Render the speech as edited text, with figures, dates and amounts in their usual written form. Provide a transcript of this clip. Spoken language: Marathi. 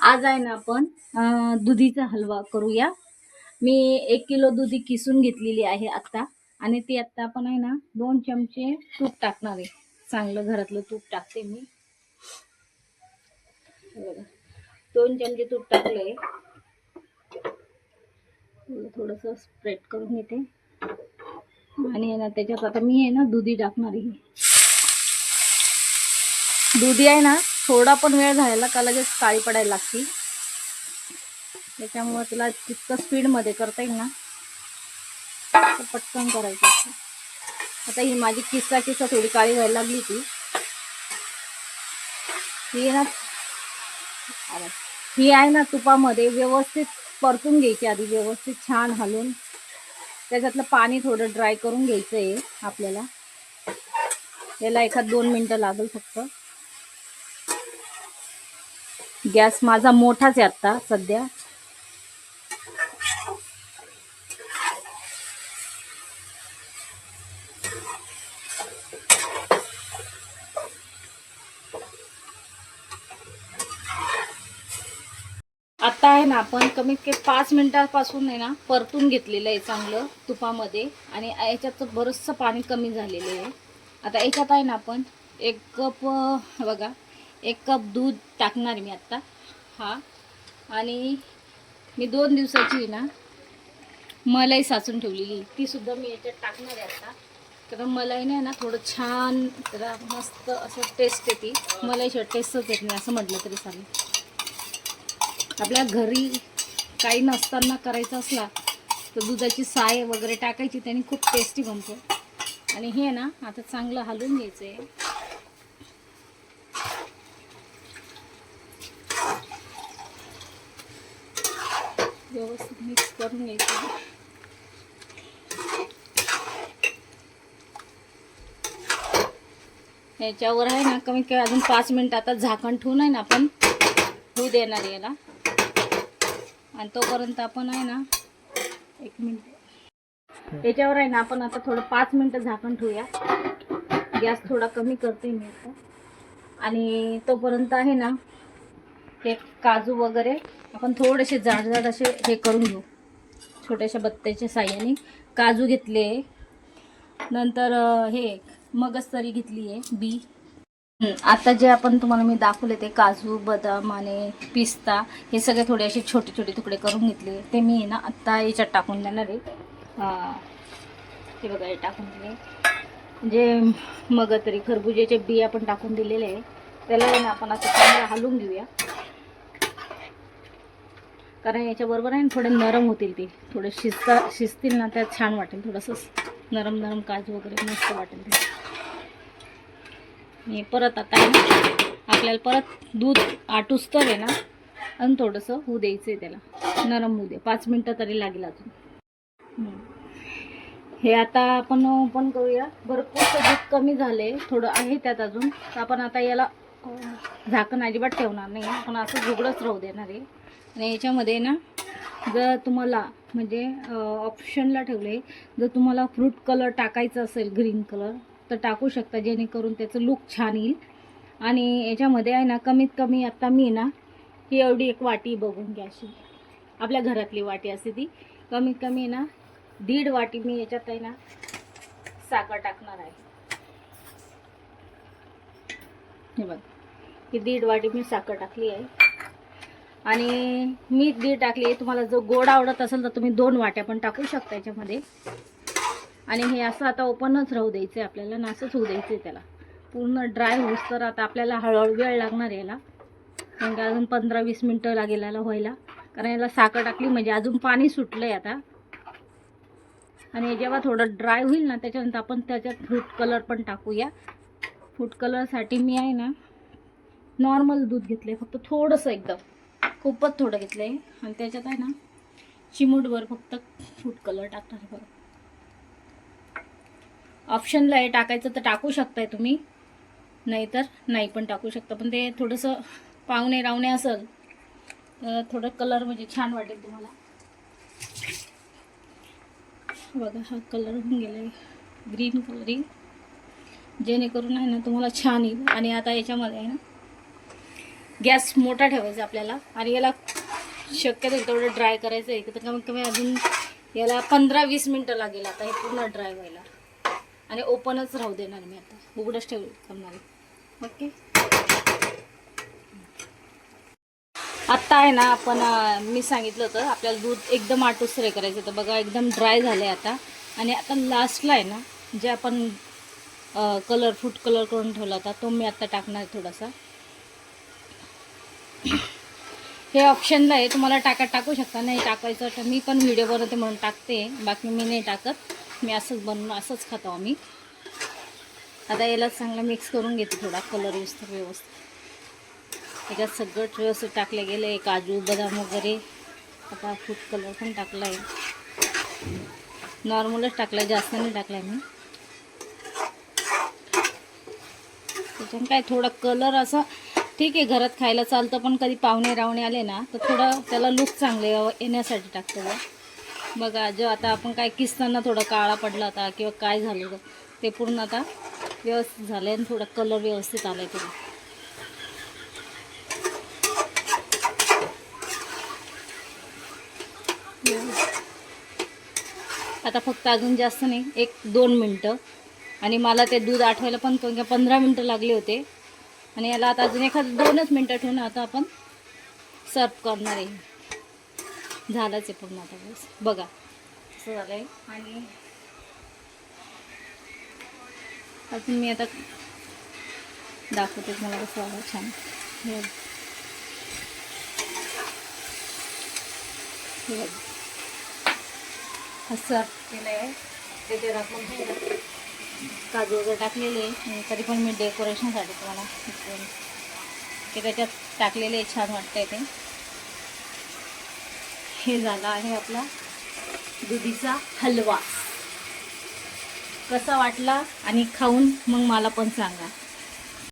आज आहे ना आपण दुधीचा हलवा करूया। मी 1 किलो दुधी किसून घेतलेली आहे आता आणि ती आता आपण आहे ना 2 चमचे तूप टाकणार आहे। चांगलं घरातलं तूप टाकते मी। हे बघा 2 चमचे तूप टाकलंय। थोडंसं स्प्रेड करून घेते आणि आहे ना त्याच्यात आता मी आहे ना दुधी टाकणार आहे। दुधी आहे ना थोडा पण वेळ झाला का लगेच काळी पडायला लागते, त्याच्यामुळे तुला जितकं स्पीडमध्ये करता येईल ना तर पटकन करायचं असतं। आता ही माझी किस्सा थोडी काळी व्हायला लागली ही ना ही आहे ना तुपामध्ये व्यवस्थित परतून घ्यायची आधी, व्यवस्थित छान हलवून त्याच्यातलं पाणी थोडं ड्राय करून घ्यायचं आहे आपल्याला। याला 1-2 मिनिटं लागेल फक्त। गॅस माझा मोठाच आहे आता सध्या। आता आहे ना आपण कमीत कमी 5 मिनिटांपासून आहे ना परतून घेतलेलं आहे चांगलं तुपामध्ये आणि याच्यात बरंचसं पाणी कमी झालेलं आहे। आता याच्यात आहे ना आपण 1 कप बघा 1 कप दूध टाकणार मी आता हा। आणि मी 2 दिवसाची ना मलाई साचून ठेवलेली ती सुद्धा मी याच्यात टाकणार आहे आता। कारण मलाईने ना थोडं छान जरा मस्त असं टेस्ट येते। मलाईशिवाय टेस्टच येत नाही असं म्हटलं तरी चालेल। आपल्या घरी काही नसताना करायचं असला तर दुधाची साय वगैरे टाकायची, त्याने खूप टेस्टी बनतो। आणि हे ना आता चांगलं हलवून घ्यायचं आहे। व्यवस्थित मिक्स करून घ्यायचं। याच्यावर आहे ना कमीत कमी अजून 5 मिनिट आता झाकण ठेवून आहे ना आपण होऊ देणार याला। आणि तोपर्यंत आपण आहे ना 1 मिनिट याच्यावर आहे ना आपण आता थोडं 5 मिनिटं झाकण ठेवूया। गॅस थोडा कमी करते मी आता। आणि तोपर्यंत आहे ना हे काजू वगैरे आपण थोडेसे जाड असे हे करून घेऊ। छोट्याशा बत्त्याच्या साह्याने काजू घेतले, नंतर हे मगजतरी घेतली आहे बी। आता जे आपण तुम्हाला मी दाखवले ते काजू बदाम आणि पिस्ता हे सगळे थोडे असे छोटे छोटे तुकडे करून घेतले, ते मी ना आता याच्यात टाकून देणार आहे। ते बघा हे टाकून दिले जे मगजतरी खरबुजेचे बी आपण टाकून दिलेले आहे, त्याला ना आपण आता चांगलं हलवून घेऊया। कारण याच्याबरोबर आहे ना थोडे नरम होतील, ते थोडे शिजतील ना त्यात छान वाटेल। थोडंसं नरम नरम काजू वगैरे मस्त वाटेल ते। हे परत आता आहे ना आपल्याला परत दूध आटूस तर आहे ना आणि थोडंसं होऊ द्यायचं आहे, त्याला नरम होऊ दे। 5 मिनिटं तरी लागेल अजून। हे आता आपण ओपन करूया। भरपूर दूध कमी झाले, थोडं आहे त्यात अजून, तर आपण आता याला झाकण अजिबात ठेवणार नाही, आपण असं उघडंच राहू देणार आहे। आणि याच्यामध्ये ना जर तुम्हाला म्हणजे ऑप्शनला ठेवले, जर तुम्हाला फ्रूट कलर टाकायचा असेल ग्रीन कलर तर टाकू शकता, जेणेकरून त्याचं लुक छान येईल। आणि याच्यामध्ये आहे ना कमीत कमी आता मी ना ही एवढी एक वाटी बघून घ्या, अशी आपल्या घरातली वाटी असते ती, कमीत कमी ना 1.5 वाटी मी याच्यात आहे ना साखर टाकणार आहे। हे बघ ही 1.5 वाटी मी साखर टाकली आहे आणि मी 1.5 टाकली। तुम्हाला जर गोड आवडत असेल तर तुम्ही 2 वाट्या पण टाकू शकता याच्यामध्ये। आणि हे असं आता ओपनच राहू द्यायचं आहे आपल्याला, नासच होऊ द्यायचं आहे त्याला, पूर्ण ड्राय होऊस तर आता आपल्याला हळूहळू वेळ लागणार याला, म्हणजे अजून 15-20 मिनटं लागेल याला व्हायला। कारण याला साखर टाकली म्हणजे अजून पाणी सुटलं आहे आता। आणि जेव्हा थोडं ड्राय होईल ना त्याच्यानंतर आपण त्याच्यात फ्रूट कलर पण टाकूया। फ्रूट कलरसाठी मी आहे ना नॉर्मल दूध घेतलं आहे, फक्त थोडंसं, एकदम खूपच थोडं घेतलं आहे। आणि त्याच्यात आहे ना चिमूटभर फक्त फ्रूट कलर टाकणार आहे बघा। ऑप्शनला हे टाकायचं तर टाकू शकताय तुम्ही, नाहीतर नाही पण टाकू शकता, पण ते थोडंसं पाहुणे रावणे असेल थोडं कलर म्हणजे छान वाटेल तुम्हाला। बघा हा कलर होऊन गेला आहे ग्रीन कलरिंग, जेणेकरून आहे ना तुम्हाला छान येईल। आणि आता याच्यामध्ये आहे ना गॅस मोठा ठेवायचा आपल्याला आणि याला शक्यतो तेवढं ड्राय करायचं आहे. तर कमीत कमी अजून याला 15-20 मिनटं लागेल आता हे पूर्ण ड्राय व्हायला. आणि ओपनच राहू देणार मी आता, उघडच ठेवणार. ओके, आत्ता आहे ना आपण मी सांगितलं होतं आपल्याला दूध एकदम आटूसरे करायचं. तर बघा एकदम ड्राय झालं आहे आता. आणि आता लास्टला आहे ना जे आपण फूड कलर करून ठेवला होता तो मी आता टाकणार थोडासा. हे ऑप्शनला आहे, तुम्हाला टाकू शकता, नाही टाकायचं तर मी पण व्हिडिओ बनवते म्हणून टाकते, बाकी मी नाही टाकत. मी असंच बनवून असंच खातो आम्ही. आता याला चांगलं मिक्स करून घेते थोडा कलर व्यवस्थित. त्याच्यात सगळं व्यवस्थित टाकले गेले, काजू बदाम वगैरे. आता फूड कलर पण टाकला आहे, नॉर्मलच टाकला आहे, जास्त नाही टाकला आहे मी. त्याच्यानं काय थोडा कलर असा ठीक आहे, घरात खायला चालतं, पण कधी पाहुणे रावणे आले ना तर थोडं त्याला लुक चांगले येण्यासाठी टाकतो. बघा जो आता आपण काय किसताना थोडं काळा पडला होता किंवा काय झालं होतं ते पूर्ण आता व्यवस्थित झालं आहे आणि थोडा कलर व्यवस्थित आला आहे. आता फक्त अजून जास्त नाही, 1-2 मिनटं. आणि मला ते दूध आठवायला पण 15 मिनटं लागले होते. आणि याला आता अजून 1-2च मिनटं ठेवून आता आपण सर्व करणार आहे. झालंच आहे पूर्ण आता बस. बघा असं झालं आहे. आणि अजून मी आता दाखवते मला कसं आलं छान. असं केलं आहे. त्याच्यात आपण काजू वगैरे टाकलेले आहे, तरी पण मी डेकोरेशनसाठी तुम्हाला ते त्याच्यात टाकलेले छान वाटतंय ते. हे झालं आहे आपला दुधीचा हलवा. कसा वाटला आणि खाऊन मग मला पण सांगा.